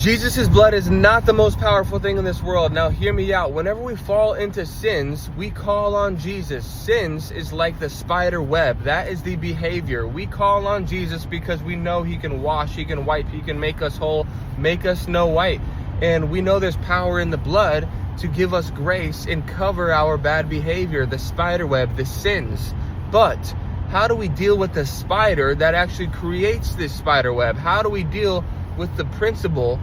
Jesus' blood is not the most powerful thing in this world. Now hear me out. Whenever we fall into sins, we call on Jesus. Sins is like the spider web. That is the behavior. We call on Jesus because we know he can wash, he can wipe, he can make us whole, make us snow white. And we know there's power in the blood to give us grace and cover our bad behavior, the spider web, the sins. But how do we deal with the spider that actually creates this spider web? How do we deal with the principle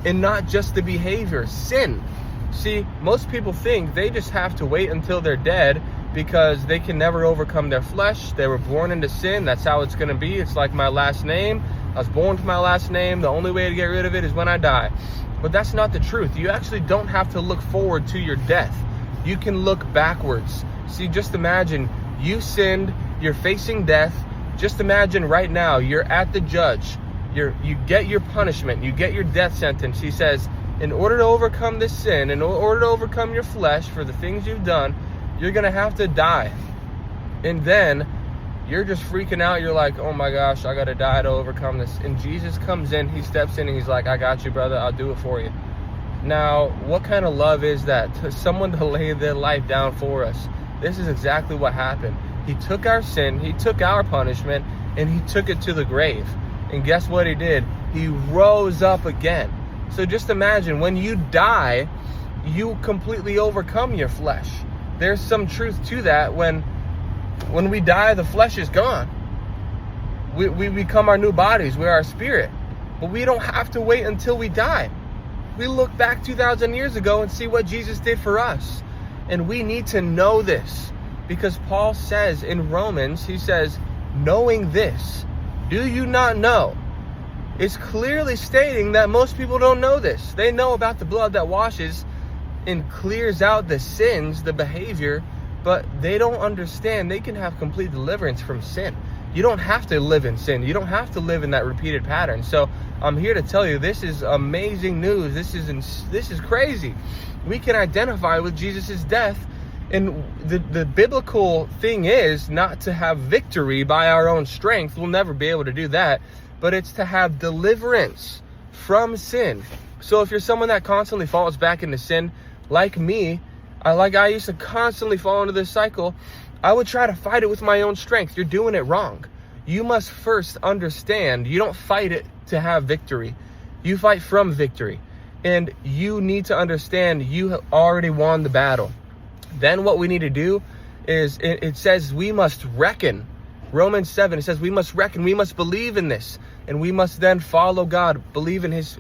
and not just the behavior, sin? See, most people think they just have to wait until they're dead because they can never overcome their flesh. They were born into sin. That's how it's going to be. It's like my last name. I was born with my last name. The only way to get rid of it is when I die. But that's not the truth. You actually don't have to look forward to your death. You can look backwards. See, just imagine you sinned, you're facing death. Just imagine right now you're at the judge. You get your punishment, you get your death sentence. He says, in order to overcome this sin, in order to overcome your flesh for the things you've done, you're gonna have to die. And then you're just freaking out. You're like, oh my gosh, I gotta die to overcome this. And Jesus comes in, he steps in and he's like, I got you, brother, I'll do it for you. Now, what kind of love is that? To someone to lay their life down for us. This is exactly what happened. He took our sin, he took our punishment, and he took it to the grave. And guess what he did? He rose up again. So just imagine, when you die, you completely overcome your flesh. There's some truth to that. When we die, the flesh is gone. We become our new bodies. We're our spirit. But we don't have to wait until we die. We look back 2,000 years ago and see what Jesus did for us. And we need to know this. Because Paul says in Romans, he says, knowing this, do you not know? It's clearly stating that most people don't know this. They know about the blood that washes and clears out the sins, the behavior, but they don't understand they can have complete deliverance from sin. You don't have to live in sin. You don't have to live in that repeated pattern. So I'm here to tell you, this is amazing news. This is crazy. We can identify with Jesus' death. And the biblical thing is not to have victory by our own strength. We'll never be able to do that. But it's to have deliverance from sin. So if you're someone that constantly falls back into sin, like me, I used to constantly fall into this cycle, I would try to fight it with my own strength. You're doing it wrong. You must first understand, you don't fight it to have victory. You fight from victory. And you need to understand you have already won the battle. Then what we need to do is, it says we must reckon. Romans 7, it says we must reckon, we must believe in this. And we must then follow God, believe in his